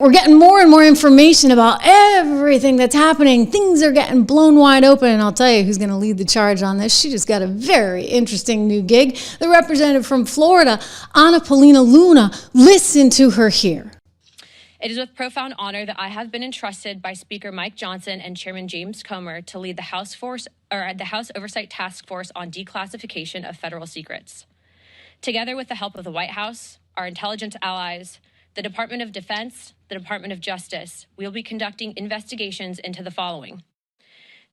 We're getting more and more information about everything that's happening. Things are getting blown wide open, and I'll tell you who's going to lead the charge on this. She just got a very interesting new gig. The representative from Florida, Paulina Luna. Listen to her here. It is with profound honor that I have been entrusted by Speaker Mike Johnson and Chairman James Comer to lead the House Oversight Task Force on Declassification of Federal Secrets. Together with the help of the White House, our intelligence allies, the Department of Defense, the Department of Justice, we will be conducting investigations into the following: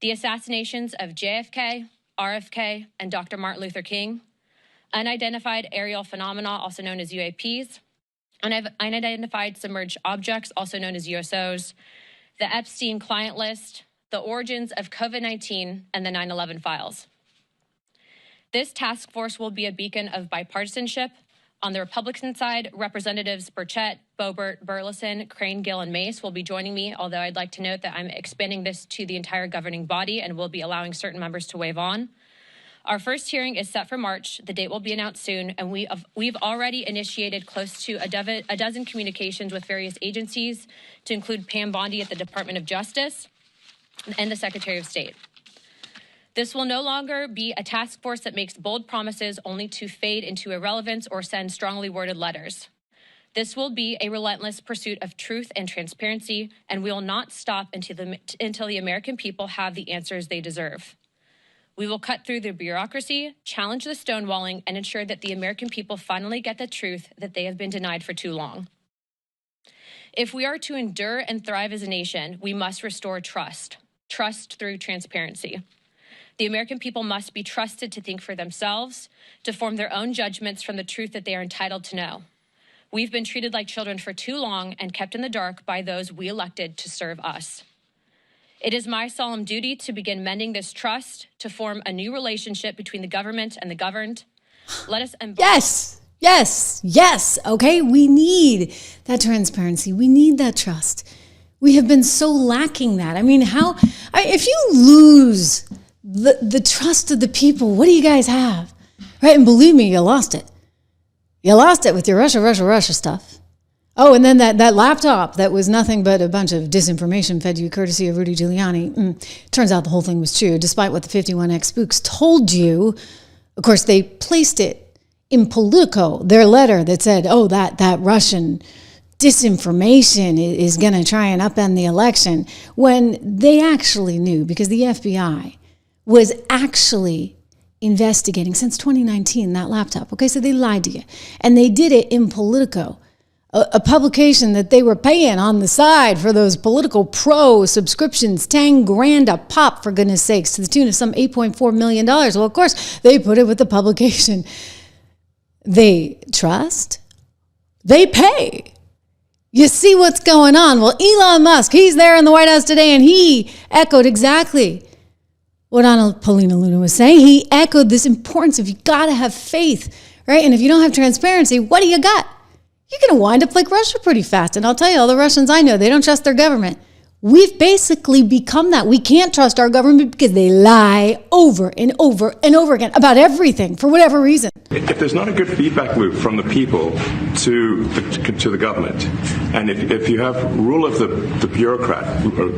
the assassinations of JFK, RFK, and Dr. Martin Luther King, unidentified aerial phenomena, also known as UAPs, unidentified submerged objects, also known as USOs, the Epstein client list, the origins of COVID-19, and the 9/11 files. This task force will be a beacon of bipartisanship. On the Republican side, Representatives Burchett, Boebert, Burleson, Crane, Gill, and Mace will be joining me, although I'd like to note that I'm expanding this to the entire governing body and will be allowing certain members to waive on. Our first hearing is set for March. The date will be announced soon, and we've already initiated close to a dozen communications with various agencies, to include Pam Bondi at the Department of Justice and the Secretary of State. This will no longer be a task force that makes bold promises only to fade into irrelevance or send strongly worded letters. This will be a relentless pursuit of truth and transparency, and we will not stop until the American people have the answers they deserve. We will cut through the bureaucracy, challenge the stonewalling, and ensure that the American people finally get the truth that they have been denied for too long. If we are to endure and thrive as a nation, we must restore trust through transparency. The American people must be trusted to think for themselves, to form their own judgments from the truth that they are entitled to know. We've been treated like children for too long and kept in the dark by those we elected to serve us. It is my solemn duty to begin mending this trust, to form a new relationship between the government and the governed. Let us embrace. Yes. Okay, we need that transparency. We need that trust. We have been so lacking that. I mean, if you lose the trust of the people, what do you guys have? Right? And believe me, you lost it. You lost it with your Russia stuff. Oh, and then that laptop that was nothing but a bunch of disinformation fed you courtesy of Rudy Giuliani. Turns out the whole thing was true, despite what the 51X spooks told you. Of course, they placed it in Politico, their letter that said, oh, that Russian disinformation is going to try and upend the election, when they actually knew, because the FBI was actually investigating since 2019 that laptop. Okay, so they lied to you. And they did it in Politico, a publication that they were paying on the side for those Political Pro subscriptions, 10 grand a pop, for goodness sakes, to the tune of some $8.4 million. Well, of course, they put it with the publication. They trust, they pay. You see what's going on? Well, Elon Musk, he's there in the White House today, and he echoed exactly what Paulina Luna was saying. He echoed this importance of you got to have faith, right? And if you don't have transparency, what do you got? You're going to wind up like Russia pretty fast. And I'll tell you, all the Russians I know, they don't trust their government. We've basically become that. We can't trust our government because they lie over and over and over again about everything for whatever reason. If there's not a good feedback loop from the people to the government, and if you have rule of the bureaucrat,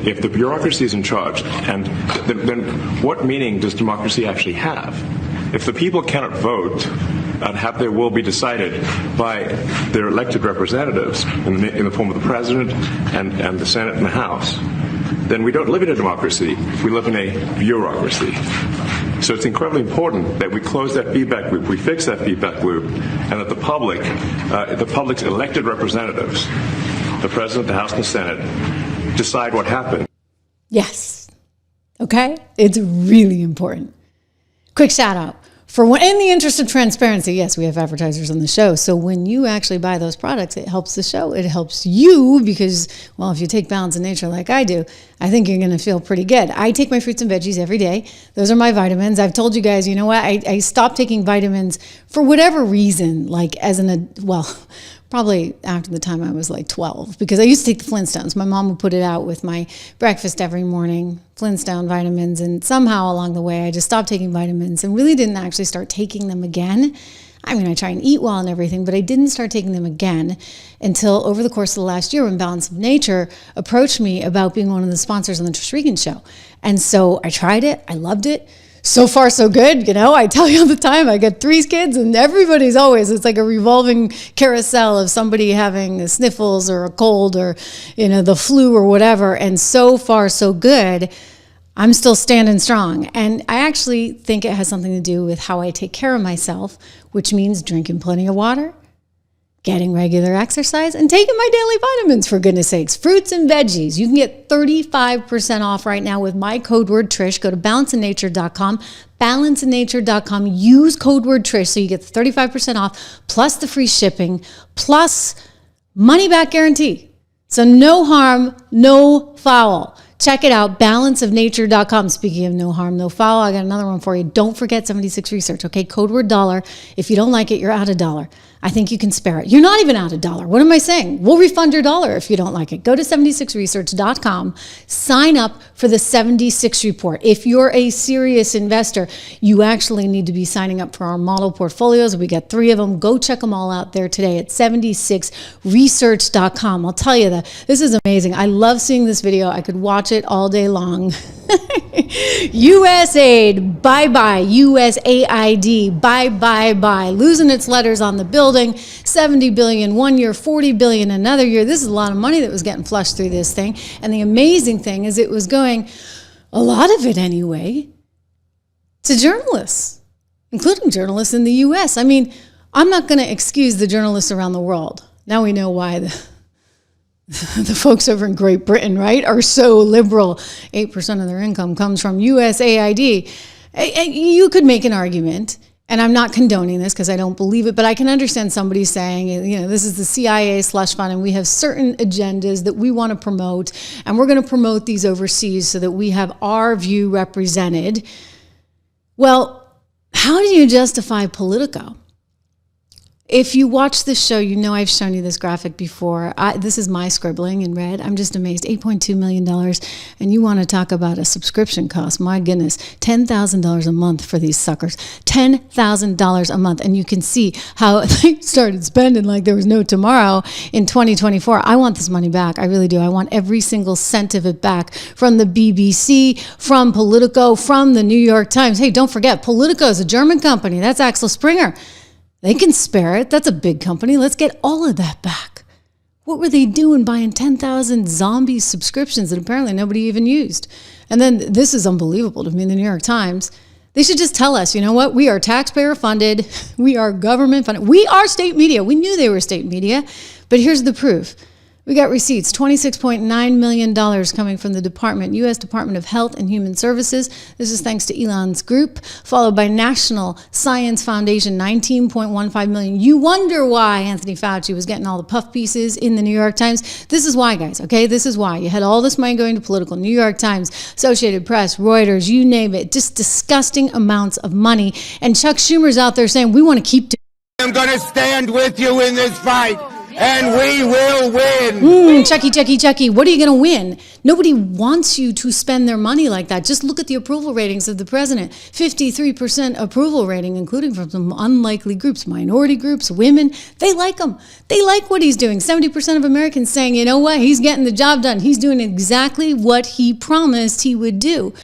if the bureaucracy is in charge, and then what meaning does democracy actually have? If the people cannot vote and have their will be decided by their elected representatives in the form of the president and the Senate and the House, then we don't live in a democracy. We live in a bureaucracy. So it's incredibly important that we close that feedback loop, we fix that feedback loop, and that the public's elected representatives, the president, the House, and the Senate, decide what happened. Yes. Okay? It's really important. Quick shout out. In the interest of transparency, yes, we have advertisers on the show. So when you actually buy those products, it helps the show. It helps you because, well, if you take Balance of Nature like I do, I think you're going to feel pretty good. I take my fruits and veggies every day. Those are my vitamins. I've told you guys, you know what? I stopped taking vitamins for whatever reason, like probably after the time I was like 12, because I used to take the Flintstones. My mom would put it out with my breakfast every morning, Flintstone vitamins, and somehow along the way I just stopped taking vitamins and really didn't actually start taking them again I mean, I try and eat well and everything, but I didn't start taking them again until over the course of the last year when Balance of Nature approached me about being one of the sponsors on the Trish Regan show. And so I tried it. I loved it. So far, so good. You know, I tell you all the time, I got 3 kids and everybody's always, it's like a revolving carousel of somebody having the sniffles or a cold or, you know, the flu or whatever. And so far, so good. I'm still standing strong. And I actually think it has something to do with how I take care of myself, which means drinking plenty of water, getting regular exercise, and taking my daily vitamins, for goodness sakes. Fruits and veggies. You can get 35% off right now with my code word Trish. Go to balanceandnature.com, balanceandnature.com. Use code word Trish so you get 35% off, plus the free shipping, plus money back guarantee. So no harm, no foul. Check it out, balanceofnature.com. Speaking of no harm, no foul, I got another one for you. Don't forget 76 Research, okay? Code word $. If you don't like it, you're out $1. I think you can spare it. You're not even out $1. What am I saying? We'll refund your $1 if you don't like it. Go to 76research.com. Sign up for the 76 report. If you're a serious investor, you actually need to be signing up for our model portfolios. We got 3 of them. Go check them all out there today at 76research.com. I'll tell you that this is amazing. I love seeing this video. I could watch it all day long. USAID, bye-bye. USAID, bye-bye-bye. Losing its letters on the building. 70 billion one year, 40 billion another year. This is a lot of money that was getting flushed through this thing. And the amazing thing is it was going, a lot of it anyway, to journalists, including journalists in the US. I mean, I'm not going to excuse the journalists around the world. Now we know why the folks over in Great Britain, right, are so liberal. 8% of their income comes from USAID. You could make an argument, and I'm not condoning this because I don't believe it, but I can understand somebody saying, you know, this is the CIA slush fund, and we have certain agendas that we want to promote, and we're going to promote these overseas so that we have our view represented. Well, how do you justify Politico? If you watch this show, you know I've shown you this graphic before. This is my scribbling in red. I'm just amazed. $8.2 million. And you want to talk about a subscription cost. My goodness. $10,000 a month for these suckers. $10,000 a month. And you can see how they started spending like there was no tomorrow in 2024. I want this money back. I really do. I want every single cent of it back from the BBC, from Politico, from the New York Times. Hey, don't forget, Politico is a German company. That's Axel Springer. They can spare it. That's a big company. Let's get all of that back. What were they doing buying 10,000 zombie subscriptions that apparently nobody even used? And then this is unbelievable to me, the New York Times. They should just tell us, you know what? We are taxpayer funded. We are government funded. We are state media. We knew they were state media, but here's the proof. We got receipts, $26.9 million coming from the department, U.S. Department of Health and Human Services. This is thanks to Elon's group, followed by National Science Foundation, $19.15 million. You wonder why Anthony Fauci was getting all the puff pieces in the New York Times. This is why, guys, okay? This is why. You had all this money going to Political, New York Times, Associated Press, Reuters, you name it, just disgusting amounts of money. And Chuck Schumer's out there saying, we want to keep doing. I'm going to stand with you in this fight. And we will win. Chucky, what are you going to win? Nobody wants you to spend their money like that. Just look at the approval ratings of the president. 53% approval rating, including from some unlikely groups, minority groups, women. They like him. They like what he's doing. 70% of Americans saying, you know what? He's getting the job done. He's doing exactly what he promised he would do.